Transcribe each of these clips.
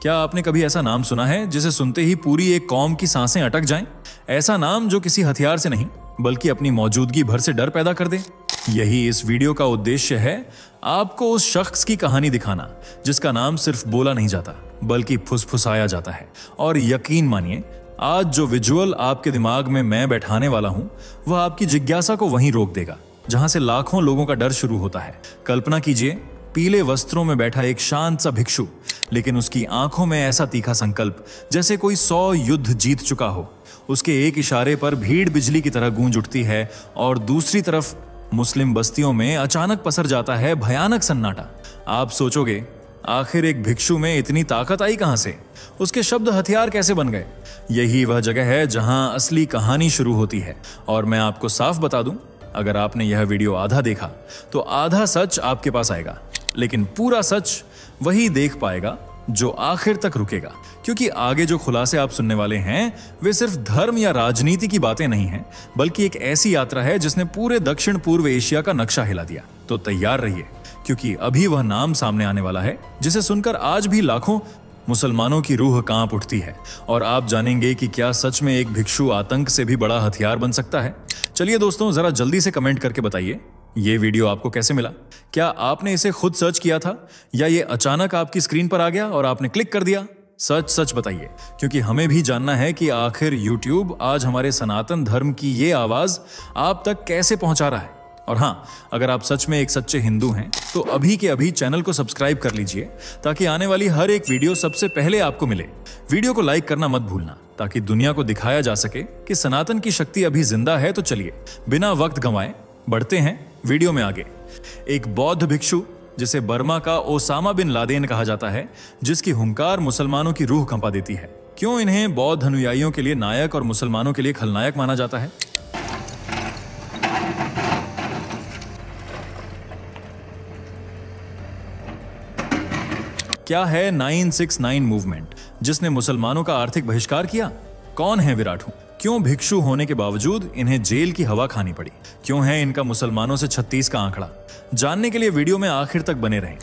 क्या आपने कभी ऐसा नाम सुना है जिसे सुनते ही पूरी एक कौम की सांसें अटक जाएं? ऐसा नाम जो किसी हथियार से नहीं बल्कि अपनी मौजूदगी भर से डर पैदा कर दे। यही इस वीडियो का उद्देश्य है, आपको उस शख्स की कहानी दिखाना जिसका नाम सिर्फ बोला नहीं जाता बल्कि फुसफुसाया जाता है। और यकीन मानिए, आज जो विजुअल आपके दिमाग में मैं बैठाने वाला हूं वह आपकी जिज्ञासा को वहीं रोक देगा जहां से लाखों लोगों का डर शुरू होता है। कल्पना कीजिए, पीले वस्त्रों में बैठा एक शांत सा भिक्षु, लेकिन उसकी आंखों में ऐसा तीखा संकल्प जैसे कोई 100 युद्ध जीत चुका हो। उसके एक इशारे पर भीड़ बिजली की तरह गूंज उठती है और दूसरी तरफ मुस्लिम बस्तियों में अचानक पसर जाता है भयानक सन्नाटा। आप सोचोगे, आखिर एक भिक्षु में इतनी ताकत आई कहां से? उसके शब्द हथियार कैसे बन गए? यही वह जगह है जहां असली कहानी शुरू होती है। और मैं आपको साफ बता दूं, अगर आपने यह वीडियो आधा देखा तो आधा सच आपके पास आएगा, लेकिन पूरा सच वही देख पाएगा जो आखिर तक रुकेगा। क्योंकि आगे जो खुलासे आप सुनने वाले हैं वे सिर्फ धर्म या राजनीति की बातें नहीं हैं, बल्कि एक ऐसी यात्रा है जिसने पूरे दक्षिण पूर्व एशिया का नक्शा हिला दिया। तो तैयार रहिए, क्योंकि अभी वह नाम सामने आने वाला है जिसे सुनकर आज भी लाखों मुसलमानों की रूह कांप उठती है। और आप जानेंगे कि क्या सच में एक भिक्षु आतंक से भी बड़ा हथियार बन सकता है। चलिए दोस्तों, जरा जल्दी से कमेंट करके बताइए, ये वीडियो आपको कैसे मिला? क्या आपने इसे खुद सर्च किया था या ये अचानक आपकी स्क्रीन पर आ गया और आपने क्लिक कर दिया? सच सच बताइए, क्योंकि हमें भी जानना है कि आखिर YouTube आज हमारे सनातन धर्म की ये आवाज आप तक कैसे पहुंचा रहा है। और हाँ, अगर आप सच में एक सच्चे हिंदू हैं तो अभी के अभी चैनल को सब्सक्राइब कर लीजिए ताकि आने वाली हर एक वीडियो सबसे पहले आपको मिले। वीडियो को लाइक करना मत भूलना ताकि दुनिया को दिखाया जा सके कि सनातन की शक्ति अभी जिंदा है। तो चलिए बिना वक्त गंवाए बढ़ते हैं वीडियो में आगे। एक बौद्ध भिक्षु जिसे बर्मा का ओसामा बिन लादेन कहा जाता है, जिसकी हुंकार मुसलमानों की रूह कंपा देती है। क्यों इन्हें बौद्ध अनुयायियों के लिए नायक और मुसलमानों के लिए खलनायक माना जाता है? क्या है 969 मूवमेंट जिसने मुसलमानों का आर्थिक बहिष्कार किया? कौन है विराटू? क्यों भिक्षु होने के बावजूद इन्हें जेल की हवा खानी पड़ी? क्यों है इनका मुसलमानों से 36 का आंकड़ा? जानने के लिए वीडियो में आखिर तक बने रहें।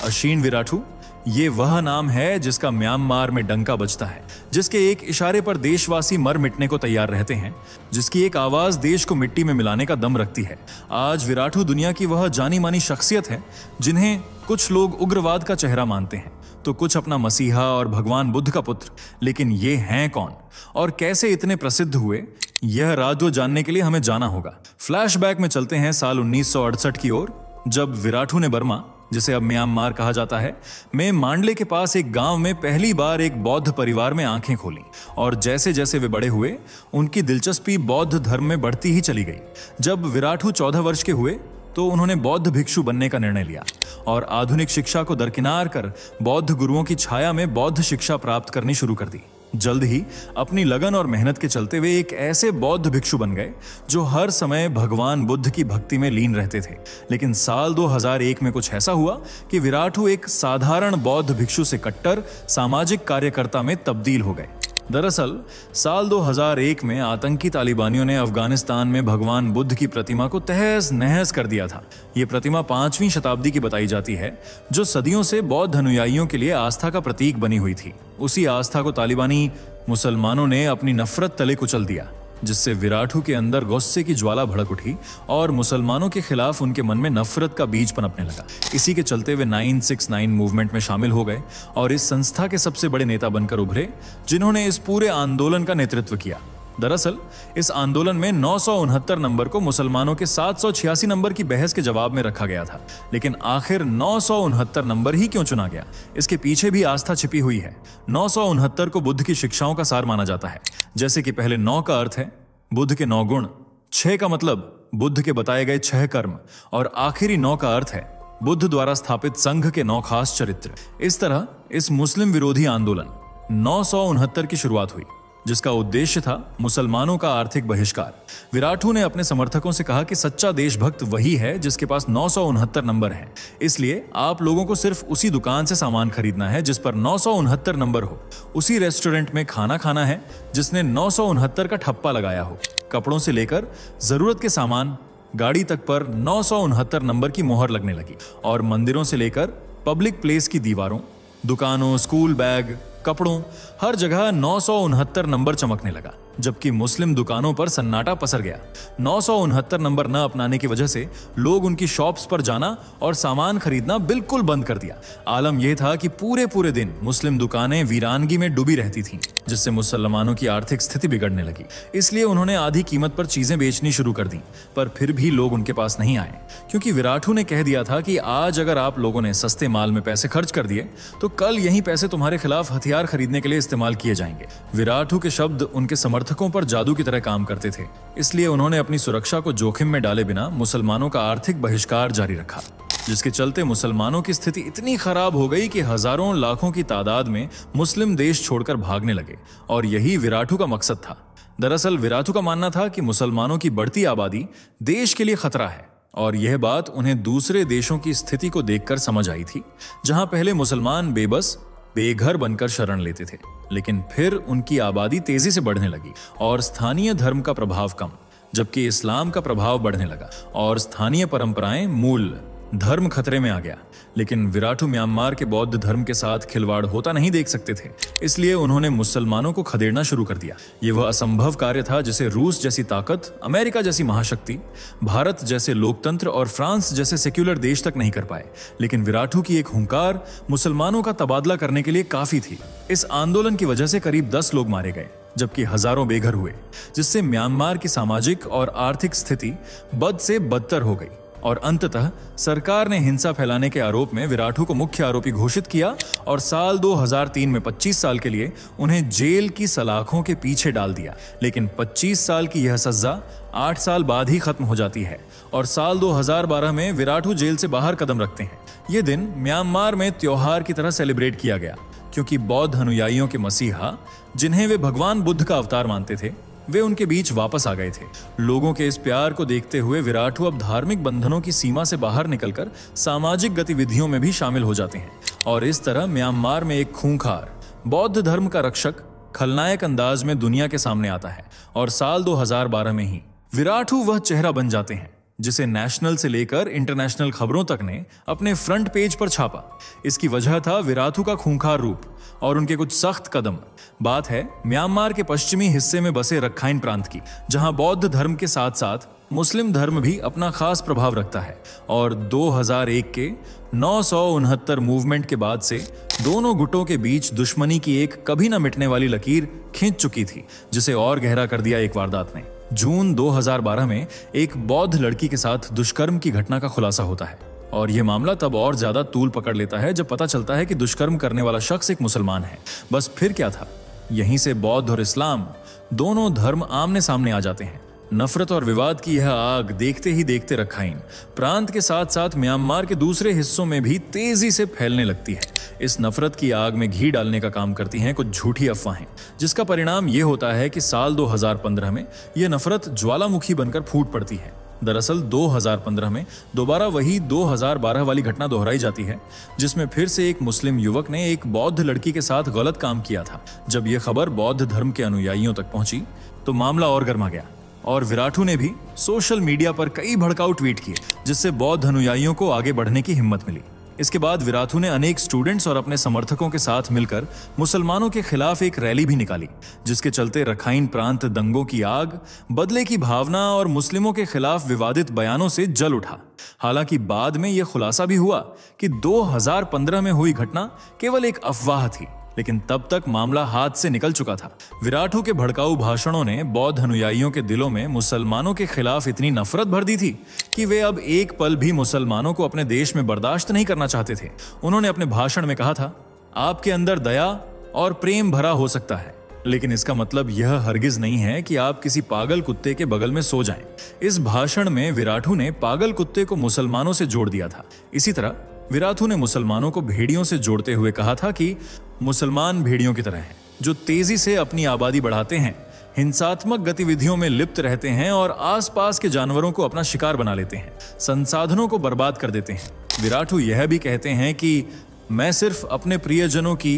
अशीन विराटू, ये वह नाम है जिसका म्यांमार में डंका बजता है, जिसके एक इशारे पर देशवासी मर मिटने को तैयार रहते हैं, जिसकी एक आवाज देश को मिट्टी में मिलाने का दम रखती है। आज विराटू दुनिया की वह जानी मानी शख्सियत है जिन्हें कुछ लोग उग्रवाद का चेहरा मानते हैं तो कुछ अपना मसीहा और भगवान बुद्ध का पुत्र। लेकिन ये हैं कौन और कैसे इतने प्रसिद्ध हुए, यह राज जानने के लिए हमें जाना होगा। फ्लैशबैक में चलते हैं साल 1968 की ओर, जब विराटू ने बर्मा, जिसे अब म्यांमार कहा जाता है, में मांडले के पास एक गांव में पहली बार एक बौद्ध परिवार में आंखें खोली। और जैसे जैसे वे बड़े हुए उनकी दिलचस्पी बौद्ध धर्म में बढ़ती ही चली गई। जब विराटू 14 वर्ष के हुए तो उन्होंने बौद्ध भिक्षु बनने का निर्णय लिया और आधुनिक शिक्षा को दरकिनार कर बौद्ध गुरुओं की छाया में बौद्ध शिक्षा प्राप्त करनी शुरू कर दी। जल्द ही अपनी लगन और मेहनत के चलते वे एक ऐसे बौद्ध भिक्षु बन गए जो हर समय भगवान बुद्ध की भक्ति में लीन रहते थे। लेकिन साल 2001 में कुछ ऐसा हुआ कि विराटू एक साधारण बौद्ध भिक्षु से कट्टर सामाजिक कार्यकर्ता में तब्दील हो गए। दरअसल साल 2001 में आतंकी तालिबानियों ने अफगानिस्तान में भगवान बुद्ध की प्रतिमा को तहस नहस कर दिया था। ये प्रतिमा 5वीं शताब्दी की बताई जाती है, जो सदियों से बौद्ध अनुयायियों के लिए आस्था का प्रतीक बनी हुई थी। उसी आस्था को तालिबानी मुसलमानों ने अपनी नफरत तले कुचल दिया, जिससे विराटू के अंदर गुस्से की ज्वाला भड़क उठी और मुसलमानों के खिलाफ उनके मन में नफरत का बीज पनपने लगा। इसी के चलते वे 969 मूवमेंट में शामिल हो गए और इस संस्था के सबसे बड़े नेता बनकर उभरे, जिन्होंने इस पूरे आंदोलन का नेतृत्व किया। दरअसल इस आंदोलन में 969 नंबर को मुसलमानों के 786 नंबर की बहस के जवाब में रखा गया था। लेकिन आखिर 969 नंबर ही क्यों चुना गया? इसके पीछे भी आस्था छिपी हुई है। 969 को बुद्ध की शिक्षाओं का सार माना जाता है। जैसे कि पहले 9 का अर्थ है बुद्ध के 9 गुण, 6 का मतलब बुद्ध के बताए गए 6 कर्म और आखिरी 9 का अर्थ है बुद्ध द्वारा स्थापित संघ के 9 खास चरित्र। इस तरह इस मुस्लिम विरोधी आंदोलन 969 की शुरुआत हुई, जिसका उद्देश्य था मुसलमानों का आर्थिक बहिष्कार। विराटू ने अपने समर्थकों से कहा कि सच्चा देशभक्त वही है जिसके पास 969 नंबर है। इसलिए आप लोगों को सिर्फ उसी दुकान से सामान खरीदना है जिस पर 969 नंबर हो, उसी रेस्टोरेंट में खाना खाना है जिसने 969 का ठप्पा लगाया हो। कपड़ों से लेकर जरूरत के सामान, गाड़ी तक पर 969 नंबर की मोहर लगने लगी और मंदिरों से लेकर पब्लिक प्लेस की दीवारों, दुकानों, स्कूल बैग, कपड़ों, हर जगह 969 नंबर चमकने लगा, जबकि मुस्लिम दुकानों पर सन्नाटा पसर गया। 969 नंबर न अपनाने की वजह से लोग उनकी शॉप्स पर जाना और सामान खरीदना बिल्कुल बंद कर दिया। आलम यह था कि पूरे दिन मुस्लिम दुकानें वीरानगी में डूबी रहती थीं, जिससे मुसलमानों की आर्थिक स्थिति बिगड़ने लगी। इसलिए उन्होंने आधी कीमत पर चीजें बेचनी शुरू कर दी, पर फिर भी लोग उनके पास नहीं आए, क्योंकि विराटू ने कह दिया था कि आज अगर आप लोगों ने सस्ते माल में पैसे खर्च कर दिए तो कल यही पैसे तुम्हारे खिलाफ हथियार खरीदने के लिए इस्तेमाल किए जाएंगे। विराटू के शब्द उनके समर्थकों पर जादू की तरह काम करते थे, इसलिए उन्होंने अपनी सुरक्षा को जोखिम में डाले बिना मुसलमानों का आर्थिक बहिष्कार जारी रखा, जिसके चलते मुसलमानों की स्थिति इतनी खराब हो गई कि हजारों लाखों की तादाद में मुस्लिम देश छोड़कर भागने लगे। और यही विराटू का मकसद था। दरअसल विराटू का मानना था कि मुसलमानों की बढ़ती आबादी देश के लिए खतरा है, और यह बात उन्हें दूसरे देशों की स्थिति को देखकर समझ आई थी, जहां पहले मुसलमान बेबस बेघर बनकर शरण लेते थे, लेकिन फिर उनकी आबादी तेजी से बढ़ने लगी और स्थानीय धर्म का प्रभाव कम, जबकि इस्लाम का प्रभाव बढ़ने लगा और स्थानीय परंपराएं, मूल धर्म खतरे में आ गया। लेकिन विराटू म्यांमार के बौद्ध धर्म के साथ खिलवाड़ होता नहीं देख सकते थे, इसलिए उन्होंने मुसलमानों को खदेड़ना शुरू कर दिया। ये वह असंभव कार्य था जिसे रूस जैसी ताकत, अमेरिका जैसी महाशक्ति, भारत जैसे लोकतंत्र और फ्रांस जैसे सेक्युलर देश तक नहीं कर पाए। लेकिन विराटू की एक हुंकार मुसलमानों का तबादला करने के लिए काफी थी। इस आंदोलन की वजह से करीब 10 लोग मारे गए, जबकि हजारों बेघर हुए, जिससे म्यांमार की सामाजिक और आर्थिक स्थिति बद से बदतर हो गई और अंततः सरकार ने हिंसा फैलाने के आरोप में विराटू को मुख्य आरोपी घोषित किया और साल 2003 में 25 साल के लिए उन्हें जेल की सलाखों के पीछे डाल दिया। लेकिन 25 साल की यह सजा 8 साल बाद ही खत्म हो जाती है और साल 2012 में विराटू जेल से बाहर कदम रखते हैं। यह दिन म्यांमार में त्योहार की तरह सेलिब्रेट किया गया, क्योंकि बौद्ध अनुयायियों के मसीहा, जिन्हें वे भगवान बुद्ध का अवतार मानते थे, वे उनके बीच वापस आ गए थे। लोगों के इस प्यार को देखते हुए विराटू अब धार्मिक बंधनों की सीमा से बाहर निकलकर सामाजिक गतिविधियों में भी शामिल हो जाते हैं और इस तरह म्यांमार में एक खूंखार बौद्ध धर्म का रक्षक खलनायक अंदाज में दुनिया के सामने आता है। और साल 2012 में ही विराटू वह चेहरा बन जाते हैं जिसे नेशनल से लेकर इंटरनेशनल खबरों तक ने अपने फ्रंट पेज पर छापा। इसकी वजह था विराटू का खूंखार रूप और उनके कुछ सख्त कदम। बात है म्यांमार के पश्चिमी हिस्से में बसे रखाइन प्रांत की, जहां बौद्ध धर्म के साथ साथ मुस्लिम धर्म भी अपना खास प्रभाव रखता है। और 2001 के 969 मूवमेंट के बाद से दोनों गुटों के बीच दुश्मनी की एक कभी न मिटने वाली लकीर खींच चुकी थी, जिसे और गहरा कर दिया एक वारदात ने। जून 2012 में एक बौद्ध लड़की के साथ दुष्कर्म की घटना का खुलासा होता है और यह मामला तब और ज्यादा तूल पकड़ लेता है जब पता चलता है कि दुष्कर्म करने वाला शख्स एक मुसलमान है। बस फिर क्या था, यहीं से बौद्ध और इस्लाम दोनों धर्म आमने सामने आ जाते हैं। नफरत और विवाद की यह आग देखते ही देखते रखाइन प्रांत के साथ साथ म्यांमार के दूसरे हिस्सों में भी तेजी से फैलने लगती है। इस नफरत की आग में घी डालने का काम करती हैं कुछ झूठी अफवाहें, जिसका परिणाम यह होता है कि साल 2015 में यह नफरत ज्वालामुखी बनकर फूट पड़ती है। दरअसल 2015 में दोबारा वही 2012 वाली घटना दोहराई जाती है, जिसमें फिर से एक मुस्लिम युवक ने एक बौद्ध लड़की के साथ गलत काम किया था। जब यह खबर बौद्ध धर्म के अनुयायियों तक पहुंची तो मामला और गर्मा गया और विराटू ने भी सोशल मीडिया पर कई भड़काऊ ट्वीट किए, जिससे बौद्ध अनुयायियों को आगे बढ़ने की हिम्मत मिली। इसके बाद विराटू ने अनेक स्टूडेंट्स और अपने समर्थकों के साथ मिलकर मुसलमानों के खिलाफ एक रैली भी निकाली, जिसके चलते रखाइन प्रांत दंगों की आग, बदले की भावना और मुस्लिमों के खिलाफ विवादित बयानों से जल उठा। हालांकि बाद में यह खुलासा भी हुआ कि 2015 में हुई घटना केवल एक अफवाह थी, लेकिन तब तक मामला हाथ से निकल चुका था। विराटू के भड़काऊ भाषणों ने बौद्ध अनुयायियों के दिलों में मुसलमानों के खिलाफ इतनी नफरत भर दी थी कि वे अब एक पल भी मुसलमानों को अपने देश में बर्दाश्त नहीं करना चाहते थे। उन्होंने अपने भाषण में कहा था, आपके अंदर दया और प्रेम भरा हो सकता है, लेकिन इसका मतलब यह हरगिज नहीं है कि आप किसी पागल कुत्ते के बगल में सो जाएं। इस भाषण में विराटू ने पागल कुत्ते को मुसलमानों से जोड़ दिया था। इसी तरह विराटू ने मुसलमानों को भेड़ियों से जोड़ते हुए कहा था कि मुसलमान भेड़ियों की तरह हैं, जो तेजी से अपनी आबादी बढ़ाते हैं, हिंसात्मक गतिविधियों में लिप्त रहते हैं और आसपास के जानवरों को अपना शिकार बना लेते हैं, संसाधनों को बर्बाद कर देते हैं। विराटू यह भी कहते हैं कि मैं सिर्फ अपने प्रियजनों की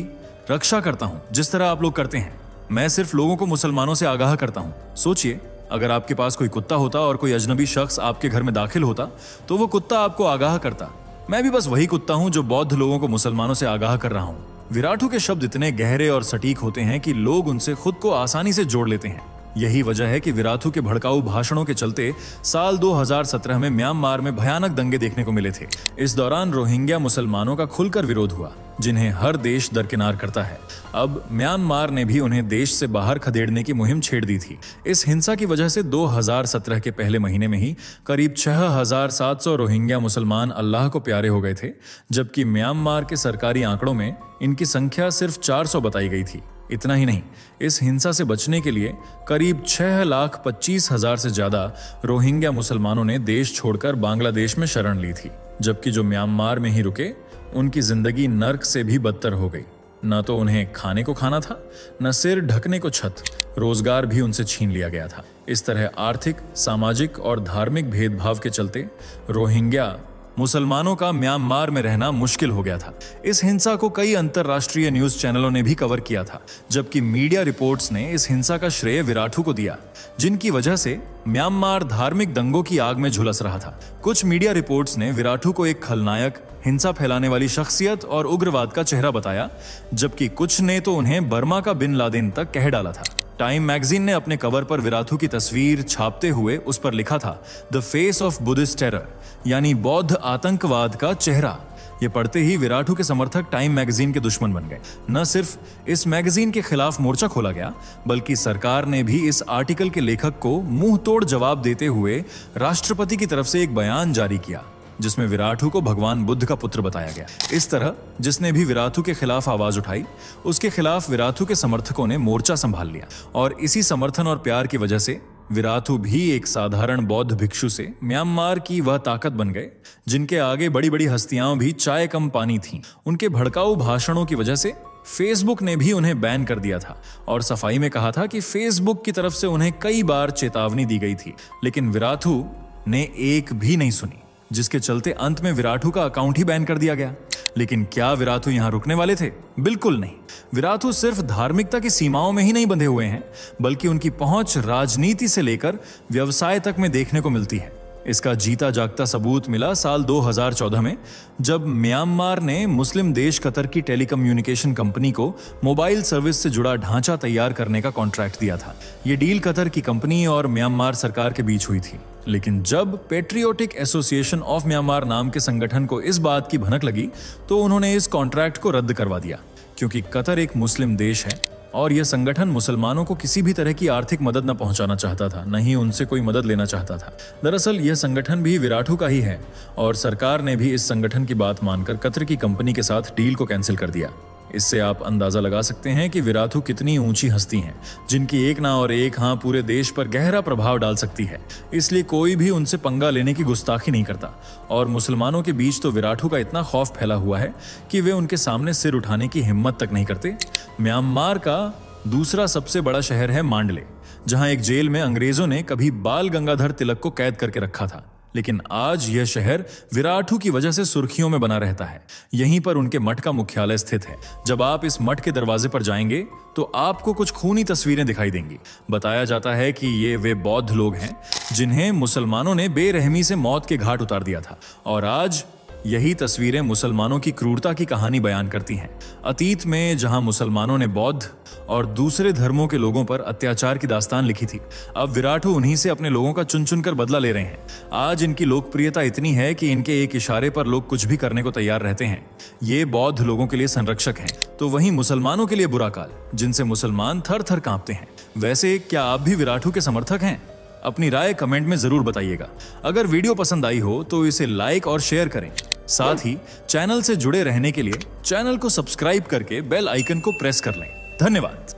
रक्षा करता हूं, जिस तरह आप लोग करते हैं। मैं सिर्फ लोगों को मुसलमानों से आगाह करता हूं। सोचिए, अगर आपके पास कोई कुत्ता होता और कोई अजनबी शख्स आपके घर में दाखिल होता तो वो कुत्ता आपको आगाह करता। मैं भी बस वही कुत्ता हूं जो बौद्ध लोगों को मुसलमानों से आगाह कर रहा हूं। विराटू के शब्द इतने गहरे और सटीक होते हैं कि लोग उनसे खुद को आसानी से जोड़ लेते हैं। यही वजह है कि विराटू के भड़काऊ भाषणों के चलते साल 2017 में म्यांमार में भयानक दंगे देखने को मिले थे। इस दौरान रोहिंग्या मुसलमानों का खुलकर विरोध हुआ, जिन्हें हर देश दरकिनार करता है। अब म्यांमार ने भी उन्हें देश से बाहर खदेड़ने की मुहिम छेड़ दी थी। इस हिंसा की वजह से 2017 के पहले महीने में ही करीब 6,700 रोहिंग्या मुसलमान अल्लाह को प्यारे हो गए थे, जबकि म्यांमार के सरकारी आंकड़ों में इनकी संख्या सिर्फ 400 बताई गई थी। इतना ही नहीं, इस हिंसा से बचने के लिए करीब 6,25,000 से ज्यादा रोहिंग्या मुसलमानों ने देश छोड़कर बांग्लादेश में शरण ली थी, जबकि जो म्यांमार में ही रुके उनकी जिंदगी नर्क से भी बदतर हो गई। न तो उन्हें खाने को खाना था, न सिर ढकने को छत, रोजगार भी उनसे छीन लिया गया था। इस तरह आर्थिक, सामाजिक और धार्मिक भेदभाव के चलते रोहिंग्या मुसलमानों का म्यांमार में रहना मुश्किल हो गया था। इस हिंसा को कई अंतरराष्ट्रीय न्यूज चैनलों ने भी कवर किया था, जबकि मीडिया रिपोर्ट्स ने इस हिंसा का श्रेय विराटू को दिया, जिनकी वजह से म्यांमार धार्मिक दंगों की आग में झुलस रहा था। कुछ मीडिया रिपोर्ट्स ने विराटू को एक खलनायक, हिंसा फैलाने वाली शख्सियत और उग्रवाद का चेहरा बताया, जबकि कुछ ने तो उन्हें बर्मा का बिन लादेन तक कह डाला था। टाइम मैगजीन ने अपने कवर पर विराटू की तस्वीर छापते हुए उस पर लिखा था, the face of Buddhist terror, यानी बौद्ध आतंकवाद का चेहरा। ये पढ़ते ही विराटू के समर्थक टाइम मैगजीन के दुश्मन बन गए। न सिर्फ इस मैगजीन के खिलाफ मोर्चा खोला गया, बल्कि सरकार ने भी इस आर्टिकल के लेखक को मुंह तोड़ जवाब देते हुए राष्ट्रपति की तरफ से एक बयान जारी किया, जिसमें विराटू को भगवान बुद्ध का पुत्र बताया गया। इस तरह जिसने भी विराटू के खिलाफ आवाज उठाई, उसके खिलाफ विराटू के समर्थकों ने मोर्चा संभाल लिया, और इसी समर्थन और प्यार की वजह से विराटू भी एक साधारण बौद्ध भिक्षु से म्यांमार की वह ताकत बन गए जिनके आगे बड़ी बड़ी हस्तियां भी चाय कम पानी थीं। उनके भड़काऊ भाषणों की वजह से फेसबुक ने भी उन्हें बैन कर दिया था और सफाई में कहा था कि फेसबुक की तरफ से उन्हें कई बार चेतावनी दी गई थी, लेकिन विराटू ने एक भी नहीं सुनी, जिसके चलते अंत में विराटू का अकाउंट ही बैन कर दिया गया। लेकिन क्या विराटू यहां रुकने वाले थे? बिल्कुल नहीं। विराटू सिर्फ धार्मिकता की सीमाओं में ही नहीं बंधे हुए हैं, बल्कि उनकी पहुंच राजनीति से लेकर व्यवसाय तक में देखने को मिलती है। इसका जीता जागता सबूत मिला साल 2014 में, जब म्यांमार ने मुस्लिम देश कतर की टेलीकम्युनिकेशन कंपनी को मोबाइल सर्विस से जुड़ा ढांचा तैयार करने का कॉन्ट्रैक्ट दिया था। ये डील कतर की कंपनी और म्यांमार सरकार के बीच हुई थी, लेकिन जब पेट्रियोटिक एसोसिएशन ऑफ म्यांमार नाम के संगठन को इस बात की भनक लगी तो उन्होंने इस कॉन्ट्रैक्ट को रद्द करवा दिया, क्योंकि कतर एक मुस्लिम देश है और यह संगठन मुसलमानों को किसी भी तरह की आर्थिक मदद न पहुंचाना चाहता था, न ही उनसे कोई मदद लेना चाहता था। दरअसल यह संगठन भी विराटू का ही है और सरकार ने भी इस संगठन की बात मानकर कतर की कंपनी के साथ डील को कैंसिल कर दिया। इससे आप अंदाजा लगा सकते हैं कि विराटू कितनी ऊंची हस्ती हैं, जिनकी एक ना और एक हाँ पूरे देश पर गहरा प्रभाव डाल सकती है। इसलिए कोई भी उनसे पंगा लेने की गुस्ताखी नहीं करता, और मुसलमानों के बीच तो विराटू का इतना खौफ फैला हुआ है कि वे उनके सामने सिर उठाने की हिम्मत तक नहीं करते। म्यांमार का दूसरा सबसे बड़ा शहर है मांडले, जहां एक जेल में अंग्रेजों ने कभी बाल गंगाधर तिलक को कैद करके रखा था, लेकिन आज यह शहर विराटू की वजह से सुर्खियों में बना रहता है। यहीं पर उनके मठ का मुख्यालय स्थित है। जब आप इस मठ के दरवाजे पर जाएंगे तो आपको कुछ खूनी तस्वीरें दिखाई देंगी। बताया जाता है कि ये वे बौद्ध लोग हैं जिन्हें मुसलमानों ने बेरहमी से मौत के घाट उतार दिया था, और आज यही तस्वीरें मुसलमानों की क्रूरता की कहानी बयान करती हैं। अतीत में जहां मुसलमानों ने बौद्ध और दूसरे धर्मों के लोगों पर अत्याचार की दास्तान लिखी थी, अब विराटू उन्हीं से अपने लोगों का चुन चुन कर बदला ले रहे हैं। आज इनकी लोकप्रियता इतनी है कि इनके एक इशारे पर लोग कुछ भी करने को तैयार रहते हैं। ये बौद्ध लोगों के लिए संरक्षक हैं, तो वहीं मुसलमानों के लिए बुरा काल, जिनसे मुसलमान थर थर कांपते हैं। वैसे क्या आप भी विराटू के समर्थक हैं? अपनी राय कमेंट में जरूर बताइएगा। अगर वीडियो पसंद आई हो तो इसे लाइक और शेयर करें। साथ ही चैनल से जुड़े रहने के लिए चैनल को सब्सक्राइब करके बेल आइकन को प्रेस कर लें। धन्यवाद।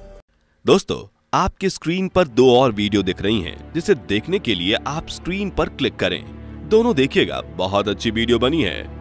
दोस्तों, आपकी स्क्रीन पर 2 और वीडियो दिख रही हैं, जिसे देखने के लिए आप स्क्रीन पर क्लिक करें। दोनों देखिएगा, बहुत अच्छी वीडियो बनी है।